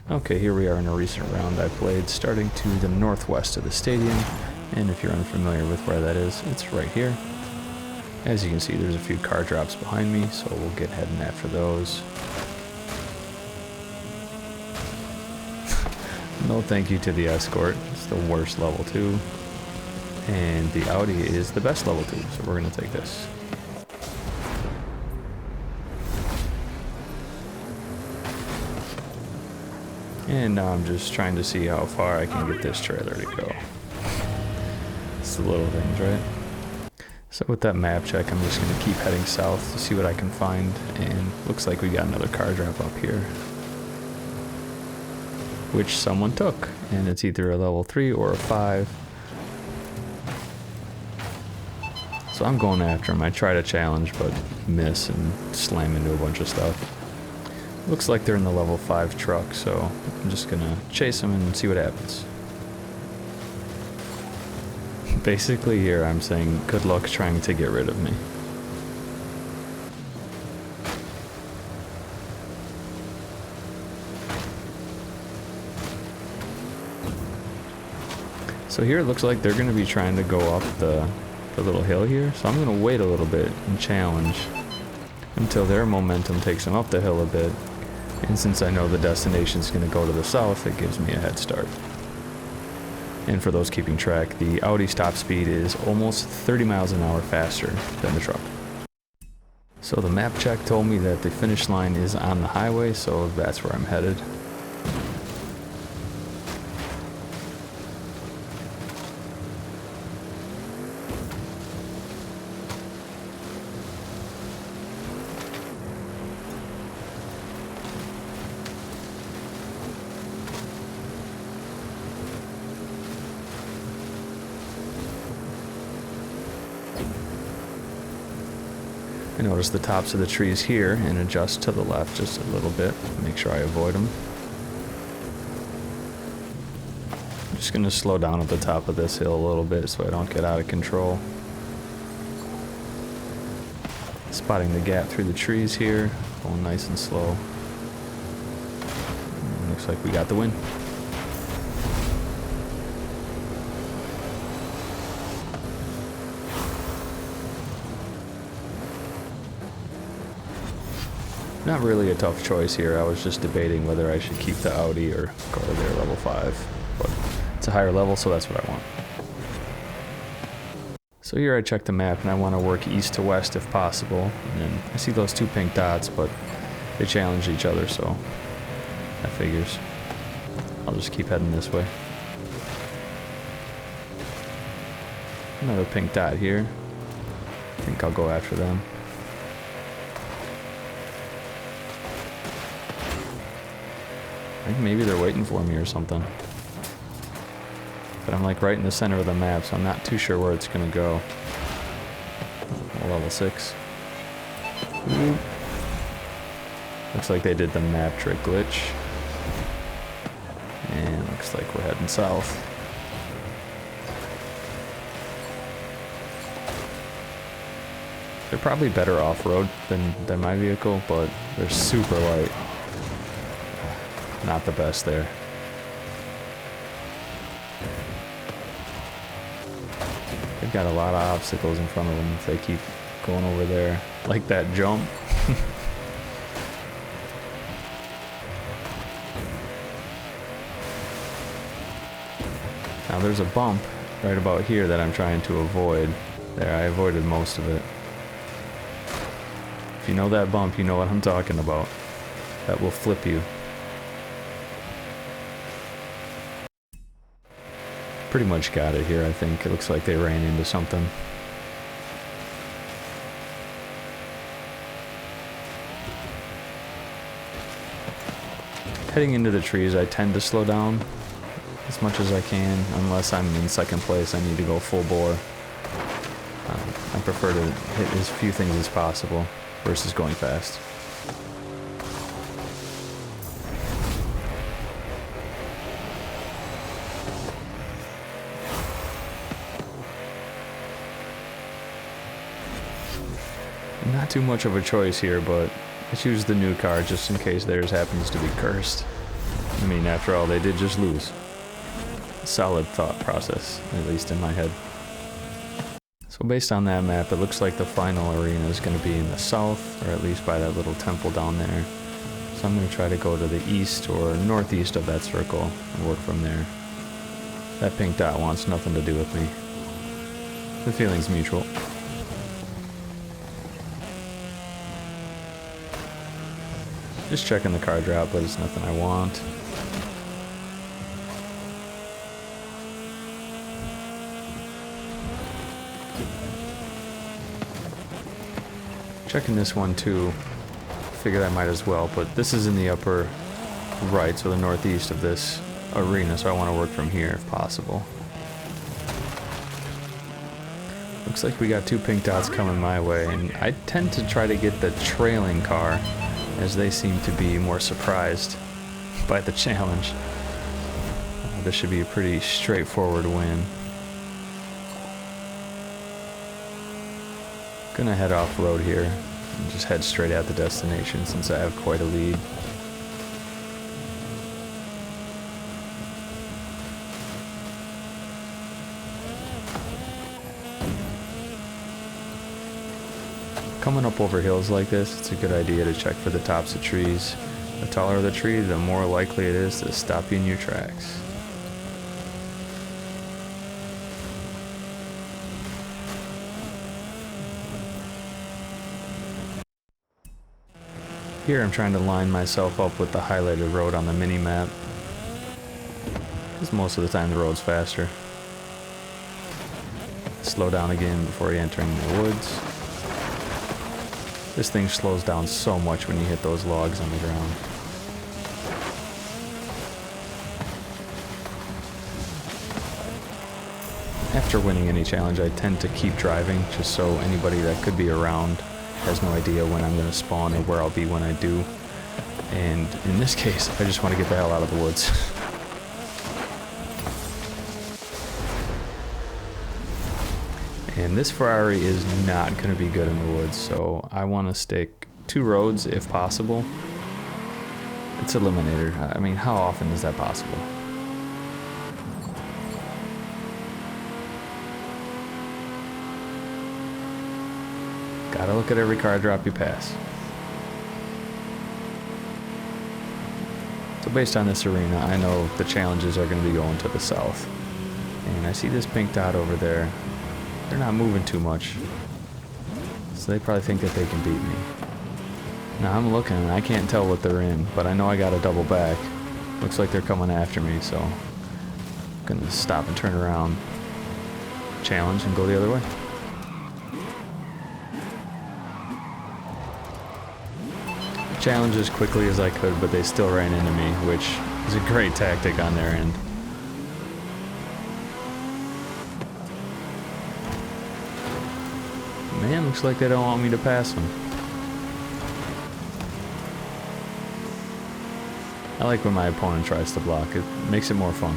Okay, here we are in a recent round I played, starting to the northwest of the stadium, and if you're unfamiliar with where that is, it's right here. As you can see, there's a few car drops behind me, so we'll get heading after those. No thank you to the Escort, it's the worst level 2, and the Audi is the best level 2, so we're going to take this. And now I'm just trying to see how far I can get this trailer to go. It's the little things, right? So with that map check, I'm just going to keep heading south to see what I can find. And looks like we got another car drop up here, which someone took. And it's either a level 3 or a 5. So I'm going after him. I try to challenge, but miss and slam into a bunch of stuff. Looks like they're in the level 5 truck, so I'm just gonna chase them and see what happens. Basically here I'm saying good luck trying to get rid of me. So here it looks like they're gonna be trying to go up the little hill here, so I'm gonna wait a little bit and challenge until their momentum takes them up the hill a bit. And since I know the destination's going to go to the south, it gives me a head start. And for those keeping track, the Audi's top speed is almost 30 miles an hour faster than the truck. So the map check told me that the finish line is on the highway, so that's where I'm headed. I notice the tops of the trees here and adjust to the left just a little bit, make sure I avoid them. I'm just going to slow down at the top of this hill a little bit so I don't get out of control. Spotting the gap through the trees here, going nice and slow. And looks like we got the win. Not really a tough choice here. I was just debating whether I should keep the Audi or go to their level 5. But it's a higher level, so that's what I want. So here I check the map and I want to work east to west if possible. And then I see those 2 pink dots, but they challenge each other, so that figures. I'll just keep heading this way. Another pink dot here. I think I'll go after them. I think maybe they're waiting for me or something. But I'm like right in the center of the map, so I'm not too sure where it's gonna go. Level 6. Ooh. Looks like they did the map trick glitch. And looks like we're heading south. They're probably better off-road than my vehicle, but they're super light. Not the best there. They've got a lot of obstacles in front of them if they keep going over there. Like that jump. Now there's a bump right about here that I'm trying to avoid. There, I avoided most of it. If you know that bump, you know what I'm talking about. That will flip you. Pretty much got it here, I think. It looks like they ran into something. Heading into the trees, I tend to slow down as much as I can. Unless I'm in second place, I need to go full bore. I prefer to hit as few things as possible versus going fast. Not too much of a choice here, but I choose the new car just in case theirs happens to be cursed. I mean, after all, they did just lose. Solid thought process, at least in my head. So based on that map, it looks like the final arena is going to be in the south, or at least by that little temple down there. So I'm going to try to go to the east or northeast of that circle and work from there. That pink dot wants nothing to do with me. The feeling's mutual. Just checking the car drop, but it's nothing I want. Checking this one too. Figured I might as well, but this is in the upper right, so the northeast of this arena, so I want to work from here if possible. Looks like we got 2 pink dots coming my way, and I tend to try to get the trailing car, as they seem to be more surprised by the challenge. This should be a pretty straightforward win. Gonna head off road here and just head straight at the destination since I have quite a lead. Coming up over hills like this, it's a good idea to check for the tops of trees. The taller the tree, the more likely it is to stop you in your tracks. Here I'm trying to line myself up with the highlighted road on the mini-map, because most of the time the road's faster. Slow down again before entering the woods. This thing slows down so much when you hit those logs on the ground. After winning any challenge, I tend to keep driving just so anybody that could be around has no idea when I'm going to spawn or where I'll be when I do. And in this case, I just want to get the hell out of the woods. And this Ferrari is not going to be good in the woods, so I want to stick 2 roads if possible. It's Eliminator. I mean, how often is that possible? Gotta look at every car drop you pass. So based on this arena, I know the challenges are going to be going to the south. And I see this pink dot over there. They're not moving too much, so they probably think that they can beat me. Now I'm looking and I can't tell what they're in, but I know I gotta double back. Looks like they're coming after me, so I'm gonna stop and turn around, challenge, and go the other way. Challenge as quickly as I could, but they still ran into me, which is a great tactic on their end. Man, looks like they don't want me to pass them. I like when my opponent tries to block. It makes it more fun.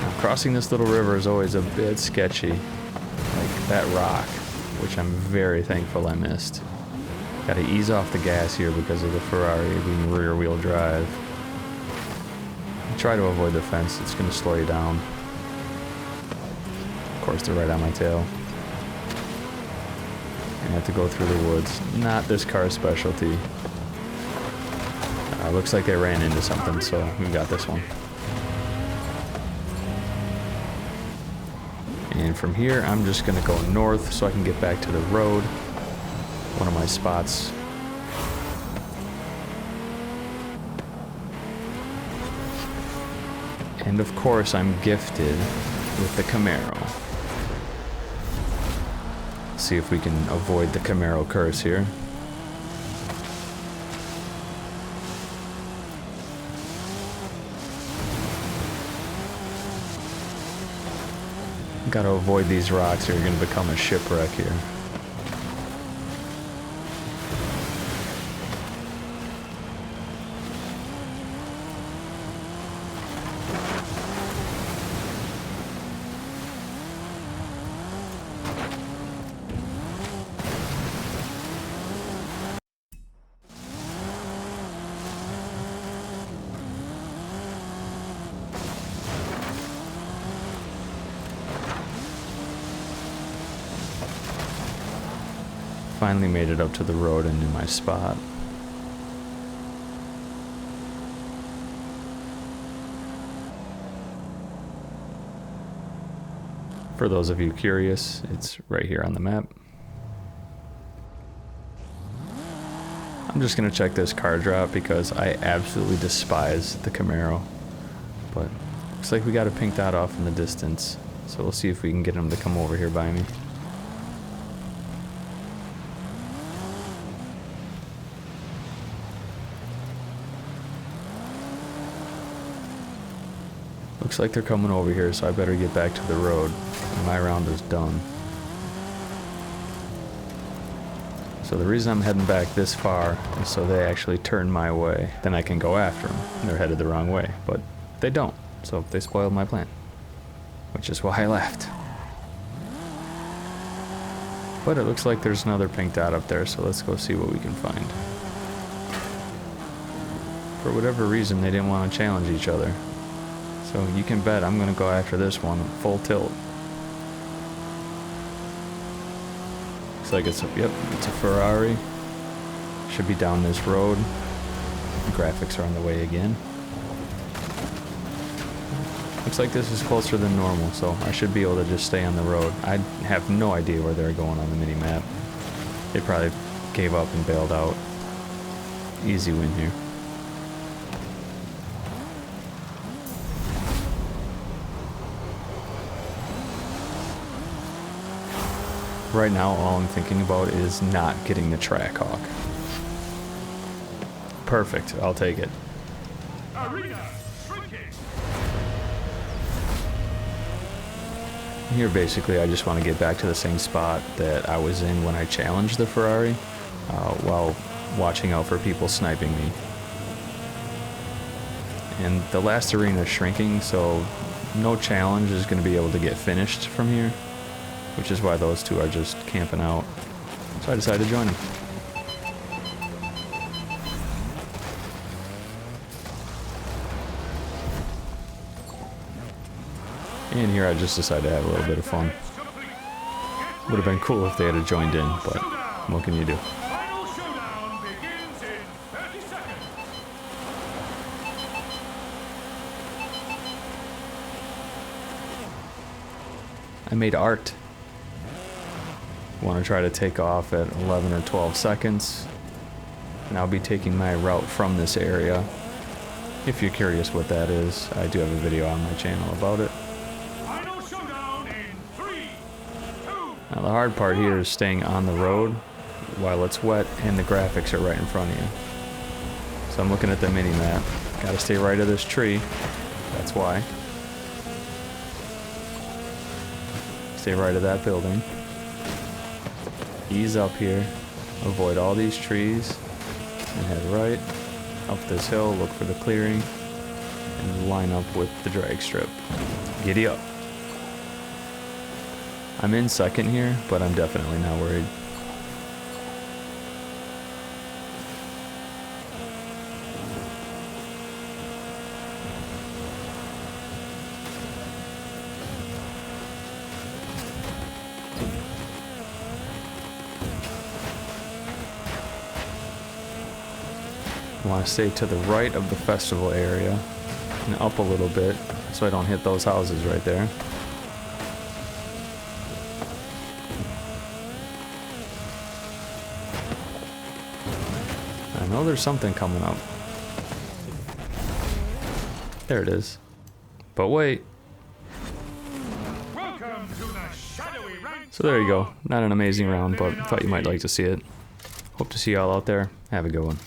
Now, crossing this little river is always a bit sketchy. Like that rock, which I'm very thankful I missed. Gotta ease off the gas here because of the Ferrari being rear-wheel drive. Try to avoid the fence, it's going to slow you down. Of course, they're right on my tail. I have to go through the woods. Not this car's specialty. Looks like they ran into something, so we got this one. And from here, I'm just going to go north so I can get back to the road. One of my spots. And of course, I'm gifted with the Camaro. See if we can avoid the Camaro curse here. Gotta avoid these rocks or you're gonna become a shipwreck here. Finally made it up to the road and in my spot. For those of you curious, it's right here on the map. I'm just gonna check this car drop because I absolutely despise the Camaro. But looks like we got a pink dot off in the distance. So we'll see if we can get him to come over here by me. Looks like they're coming over here, so I better get back to the road. My round is done. So the reason I'm heading back this far is so they actually turn my way. Then I can go after them. They're headed the wrong way, but they don't. So they spoiled my plan, which is why I left. But it looks like there's another pink dot up there, so let's go see what we can find. For whatever reason, they didn't want to challenge each other. So you can bet I'm going to go after this one full tilt. Looks like it's a Ferrari. Should be down this road. The graphics are on the way again. Looks like this is closer than normal, so I should be able to just stay on the road. I have no idea where they're going on the mini-map. They probably gave up and bailed out. Easy win here. Right now, all I'm thinking about is not getting the Trackhawk. Perfect, I'll take it. Here, basically, I just want to get back to the same spot that I was in when I challenged the Ferrari, while watching out for people sniping me. And the last arena is shrinking, so no challenge is going to be able to get finished from here, which is why those two are just camping out. So I decided to join them. And here I just decided to have a little bit of fun. Would have been cool if they had joined in, but what can you do? I made art. Want to try to take off at 11 or 12 seconds. And I'll be taking my route from this area. If you're curious what that is, I do have a video on my channel about it. Now the hard part here is staying on the road while it's wet and the graphics are right in front of you. So I'm looking at the mini-map. Gotta stay right of this tree. That's why. Stay right of that building. Ease up here. Avoid all these trees. And head right up this hill. Look for the clearing. And line up with the drag strip. Giddy up. I'm in second here, but I'm definitely not worried. I want to stay to the right of the festival area and up a little bit so I don't hit those houses right there. I know there's something coming up. There it is. But wait. So there you go. Not an amazing round, but thought you might like to see it. Hope to see y'all out there. Have a good one.